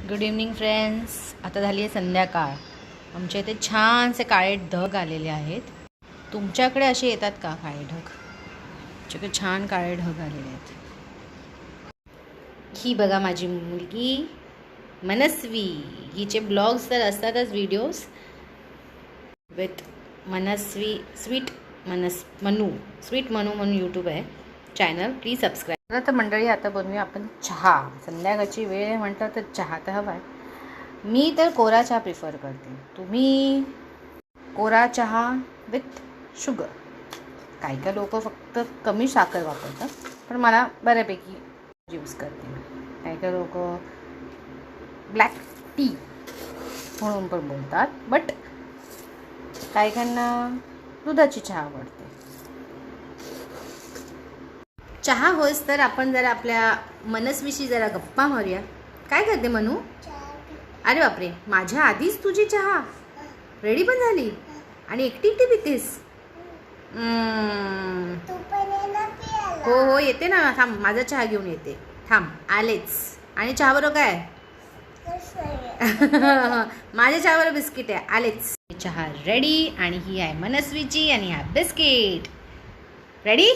Good evening friends. आता झाली आहे संध्याकाळ. आमच्या इथे छानसे काळे ढग आलेले आहेत. तुमच्याकडे असे येतात का काळे ढग? आमच्याकडे छान काळे ढग आलेले आहेत. ही बघा माझी मुलगी मनस्वी. हिचे ब्लॉग्स तर असतातच, videos with Manaswi sweet Manu म्हणून यूट्यूब आहे चॅनल. Please subscribe. तर मंडळी, आता बनवूया आपण चहा. संध्याकाळची वेळ म्हटलं तर चहा तर हवा आहे. मी तर कोरा चहा प्रिफर करते. तुम्ही कोरा चहा विथ शुगर. काही काही लोक फक्त कमी साखर वापरतात, पण मला बऱ्यापैकी यूज करते. काही काही लोक ब्लॅक टी म्हणून पण बोलतात, बट काही काहींना दुधाची चहा आवडते. चहा होईस तर आपण जरा आपल्या मनस्वीशी जरा गप्पा मारूया. काय करते मनू? अरे बापरे, माझ्या आधीच तुझी चहा रेडी पण झाली आणि एकटी एकटी पितेस? हो हो, येते ना. थांब, माझा चहा घेऊन येते. थांब, आलेच. आणि चहाबरोबर काय? माझ्या चहाबरोबर बिस्किट आहे. आलेच. चहा रेडी. आणि ही आहे मनस्वीची आणि हा बिस्किट रेडी.